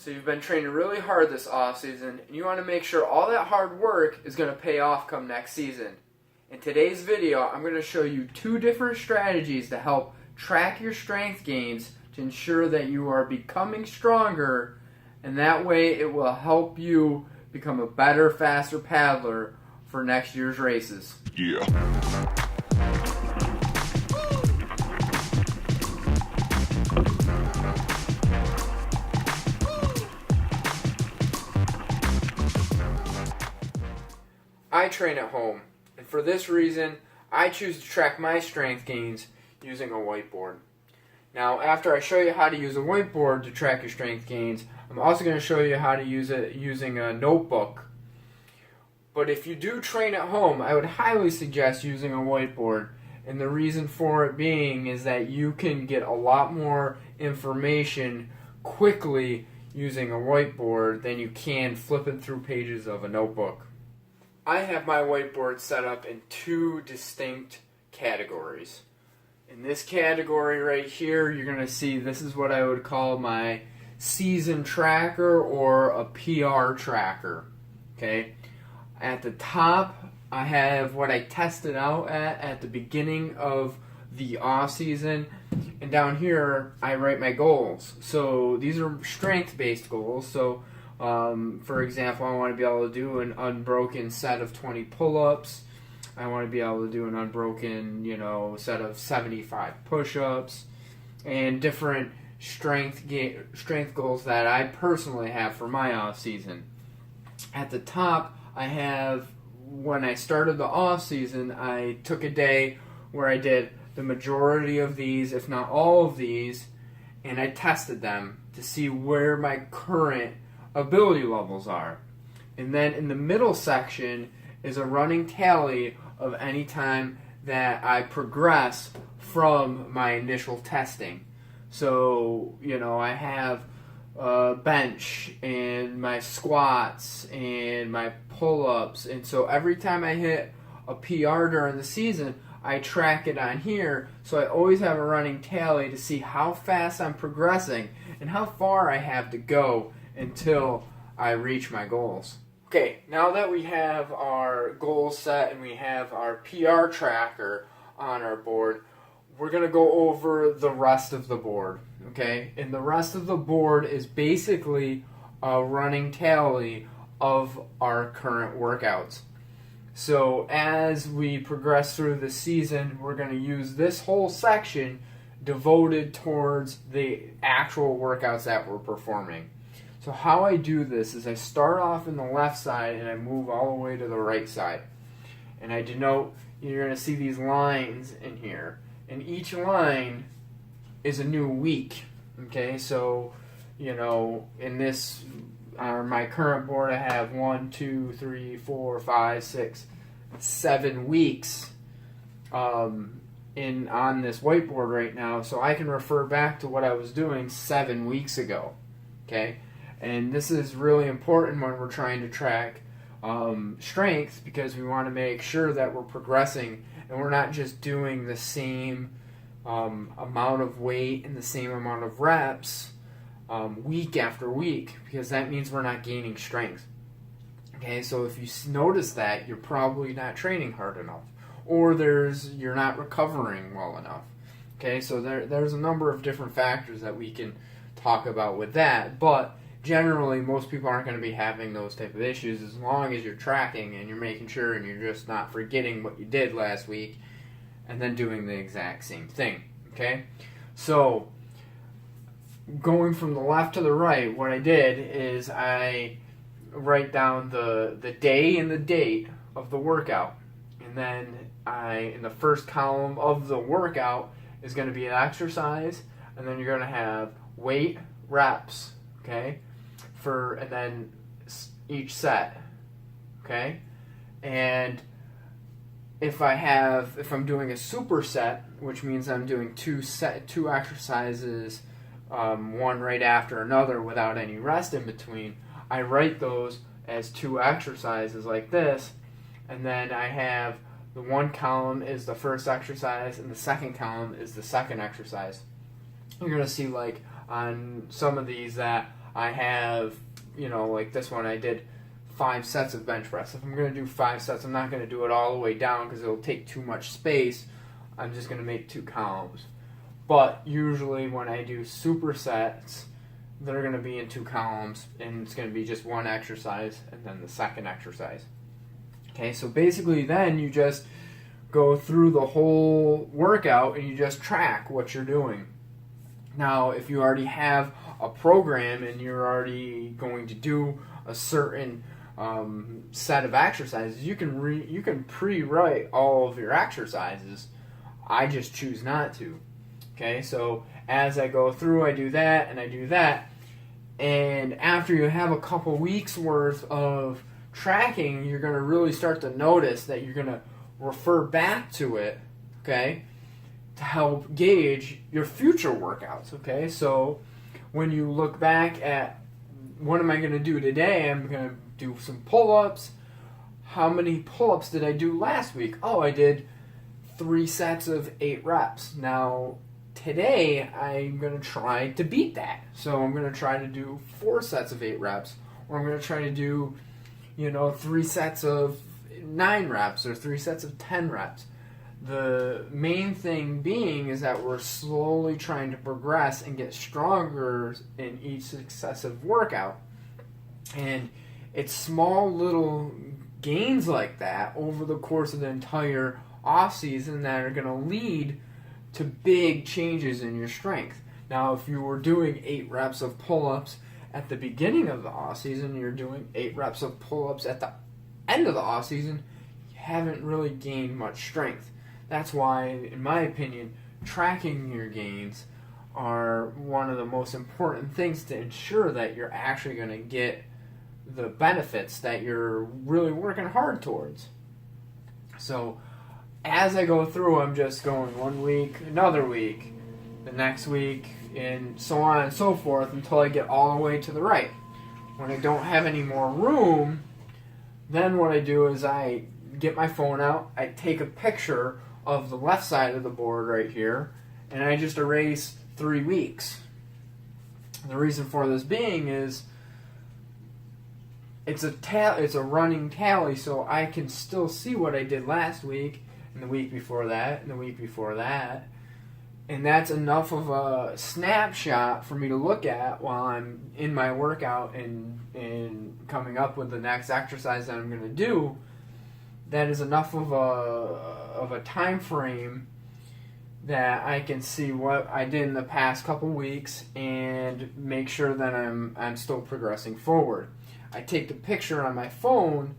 So you've been training really hard this off season, and you want to make sure all that hard work is going to pay off come next season. In today's video, I'm going to show you 2 different strategies to help track your strength gains to ensure that you are becoming stronger, and that way it will help you become a better, faster paddler for next year's races. Yeah. I train at home, and for this reason, I choose to track my strength gains using a whiteboard. Now, after I show you how to use a whiteboard to track your strength gains, I'm also going to show you how to use it using a notebook. But if you do train at home, I would highly suggest using a whiteboard, and the reason for it being is that you can get a lot more information quickly using a whiteboard than you can flipping through pages of a notebook. I have my whiteboard set up in 2 distinct categories. In this category right here, you're going to see this is what I would call my season tracker or a PR tracker. Okay. At the top, I have what I tested out at the beginning of the off season, and down here I write my goals. So these are strength-based goals. So for example, I want to be able to do an unbroken set of 20 pull-ups. I want to be able to do an unbroken, set of 75 push-ups, and different strength goals that I personally have for my off season. At the top, I have, when I started the off season, I took a day where I did the majority of these, if not all of these, and I tested them to see where my current ability levels are. And then in the middle section is a running tally of any time that I progress from my initial testing. So, I have bench and my squats and my pull-ups, and so every time I hit a PR during the season, I track it on here, so I always have a running tally to see how fast I'm progressing and how far I have to go until I reach my goals. Okay, now that we have our goals set and we have our PR tracker on our board, we're going to go over the rest of the board. Okay, and the rest of the board is basically a running tally of our current workouts. So as we progress through the season, we're going to use this whole section devoted towards the actual workouts that we're performing. So how I do this is I start off in the left side and I move all the way to the right side. And I denote, you're going to see these lines in here. And each line is a new week. Okay, so, in this, on my current board, I have 1, 2, 3, 4, 5, 6, 7 weeks on this whiteboard right now. So I can refer back to what I was doing 7 weeks ago. Okay. And this is really important when we're trying to track strength, because we want to make sure that we're progressing and we're not just doing the same amount of weight and the same amount of reps week after week, because that means we're not gaining strength. Okay, so if you notice that, you're probably not training hard enough, or you're not recovering well enough. Okay, so there's a number of different factors that we can talk about with that, but generally, most people aren't going to be having those type of issues as long as you're tracking and you're making sure and you're just not forgetting what you did last week and then doing the exact same thing. Okay? So, going from the left to the right, what I did is I write down the day and the date of the workout. And then in the first column of the workout is going to be an exercise, and then you're going to have weight, reps, okay? And then each set, okay? And if I'm doing a superset, which means I'm doing two exercises, one right after another without any rest in between, I write those as 2 exercises like this, and then I have the one column is the first exercise and the second column is the second exercise. You're going to see, like, on some of these that I have, like this one I did 5 sets of bench press. If I'm going to do 5 sets, I'm not going to do it all the way down because it'll take too much space. I'm just going to make 2 columns. But usually when I do supersets, they're going to be in 2 columns, and it's going to be just one exercise and then the second exercise. Okay, so basically then you just go through the whole workout and you just track what you're doing. Now, if you already have a program and you're already going to do a certain set of exercises, you can pre-write all of your exercises. I just choose not to. Okay, so as I go through, I do that and I do that, and after you have a couple weeks worth of tracking, you're going to really start to notice that you're going to refer back to it, okay, to help gauge your future workouts, okay? So when you look back at what am I going to do today, I'm going to do some pull-ups. How many pull-ups did I do last week? Oh, I did 3 sets of 8 reps. Now, today, I'm going to try to beat that. So I'm going to try to do 4 sets of 8 reps, or I'm going to try to do 3 sets of 9 reps or 3 sets of 10 reps. The main thing being is that we're slowly trying to progress and get stronger in each successive workout. And it's small little gains like that over the course of the entire off season that are going to lead to big changes in your strength. Now, if you were doing 8 reps of pull-ups at the beginning of the off season, you're doing 8 reps of pull-ups at the end of the off season, you haven't really gained much strength. That's why, in my opinion, tracking your gains are one of the most important things to ensure that you're actually going to get the benefits that you're really working hard towards. So as I go through, I'm just going 1 week, another week, the next week, and so on and so forth until I get all the way to the right. When I don't have any more room, then what I do is I get my phone out, I take a picture of the left side of the board right here, and I just erase 3 weeks. The reason for this being is it's a running tally, so I can still see what I did last week, and the week before that, and the week before that. And that's enough of a snapshot for me to look at while I'm in my workout and coming up with the next exercise that I'm going to do. That is enough of a time frame that I can see what I did in the past couple weeks and make sure that I'm still progressing forward. I take the picture on my phone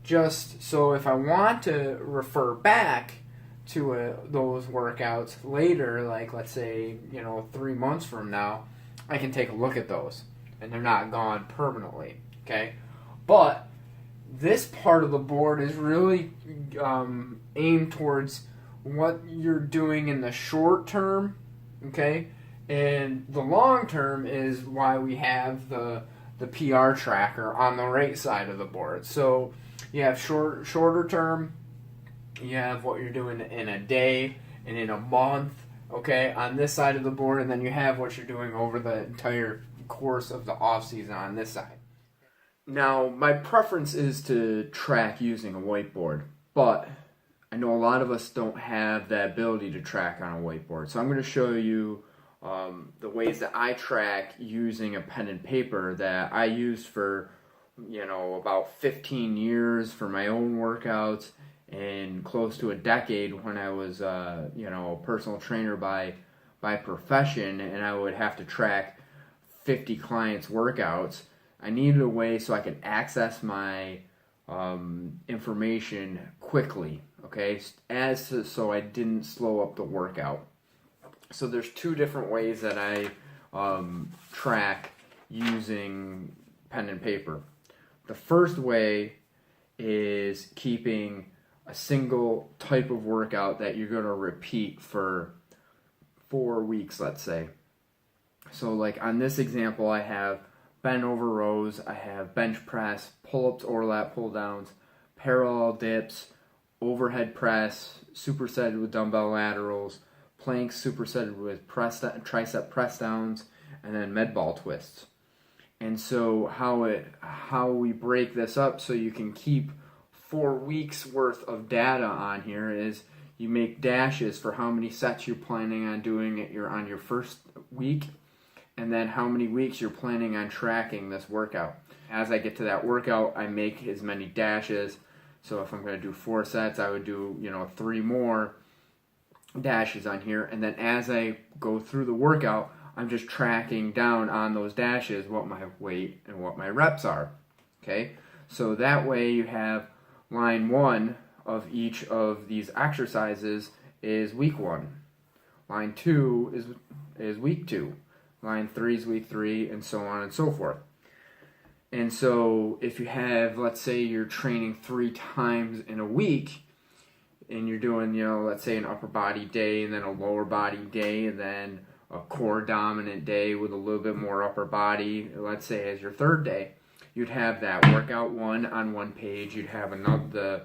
just so if I want to refer back to those workouts later, like let's say 3 months from now, I can take a look at those and they're not gone permanently. Okay, but this part of the board is really aimed towards what you're doing in the short term, okay? And the long term is why we have the PR tracker on the right side of the board. So you have shorter term, you have what you're doing in a day and in a month, okay, on this side of the board, and then you have what you're doing over the entire course of the off season on this side. Now, my preference is to track using a whiteboard, but I know a lot of us don't have that ability to track on a whiteboard. So I'm going to show you the ways that I track using a pen and paper that I used for, about 15 years for my own workouts and close to a decade when I was, a personal trainer by profession, and I would have to track 50 clients' workouts. I needed a way so I could access my information quickly, okay, so I didn't slow up the workout. So there's 2 different ways that I track using pen and paper. The first way is keeping a single type of workout that you're going to repeat for 4 weeks, let's say. So like on this example, I have bent over rows, I have bench press, pull-ups, overlap, pull-downs, parallel dips, overhead press, supersetted with dumbbell laterals, planks supersetted with tricep press downs, and then med ball twists. And so how we break this up so you can keep 4 weeks worth of data on here is you make dashes for how many sets you're planning on doing it on your first week, and then how many weeks you're planning on tracking this workout. As I get to that workout, I make as many dashes. So if I'm going to do 4 sets, I would do 3 more dashes on here, and then as I go through the workout, I'm just tracking down on those dashes what my weight and what my reps are. Okay, so that way you have line 1 of each of these exercises is week 1, line 2 is week 2, line 3 is week 3, and so on and so forth. And so if you have, let's say you're training 3 times in a week, and you're doing, let's say an upper body day, and then a lower body day, and then a core dominant day with a little bit more upper body, let's say as your 3rd day, you'd have that workout 1 on one page, you'd have another,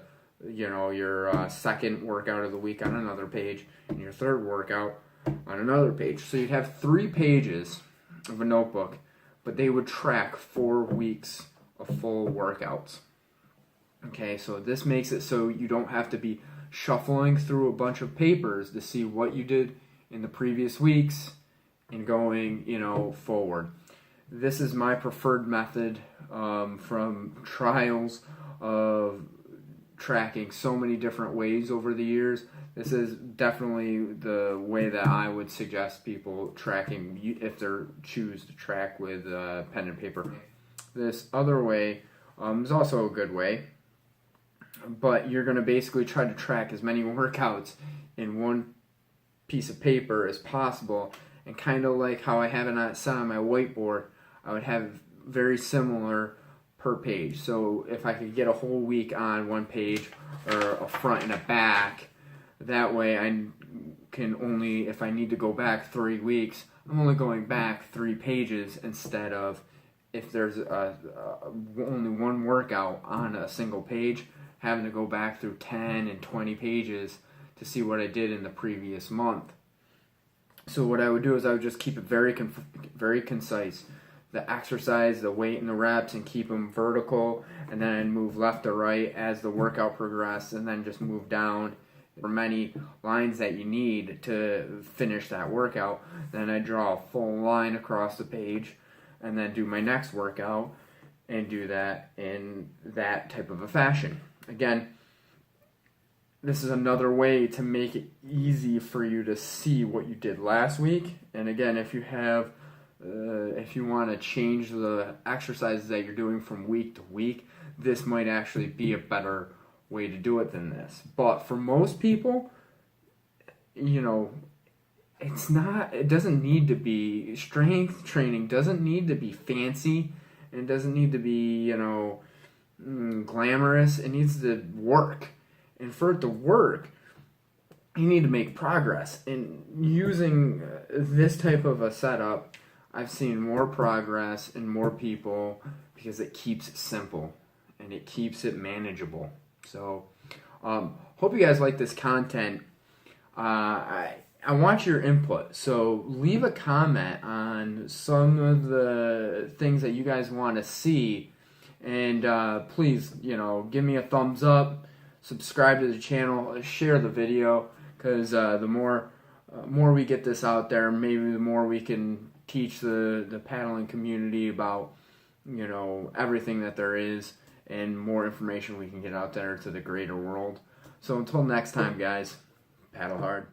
your second workout of the week on another page, and your 3rd workout on another page. So you'd have 3 pages of a notebook, but they would track 4 weeks of full workouts. Okay, so this makes it so you don't have to be shuffling through a bunch of papers to see what you did in the previous weeks and going, forward. This is my preferred method from trials of tracking so many different ways over the years. This is definitely the way that I would suggest people tracking if they choose to track with pen and paper. This other way is also a good way, but you're going to basically try to track as many workouts in one piece of paper as possible, and kind of like how I have it set on my whiteboard, I would have very similar per page. So if I could get a whole week on one page, or a front and a back, that way I can only, if I need to go back 3 weeks, I'm only going back 3 pages instead of, if there's only one workout on a single page, having to go back through 10 and 20 pages to see what I did in the previous month. So what I would do is I would just keep it very concise. The exercise, the weight, and the reps, and keep them vertical, and then move left to right as the workout progresses, and then just move down for many lines that you need to finish that workout. Then I draw a full line across the page, and then do my next workout, and do that in that type of a fashion. Again, this is another way to make it easy for you to see what you did last week. And again, if you want to change the exercises that you're doing from week to week, this might actually be a better way to do it than this. But for most people, it doesn't need to be, strength training doesn't need to be fancy, and it doesn't need to be, glamorous. It needs to work. And for it to work, you need to make progress. And using this type of a setup, I've seen more progress in more people because it keeps it simple and it keeps it manageable. So, hope you guys like this content. I want your input. So leave a comment on some of the things that you guys want to see. And please, give me a thumbs up. Subscribe to the channel, share the video, because the more we get this out there, maybe the more we can teach the paddling community about everything that there is, and more information we can get out there to the greater world. So until next time, guys, paddle hard.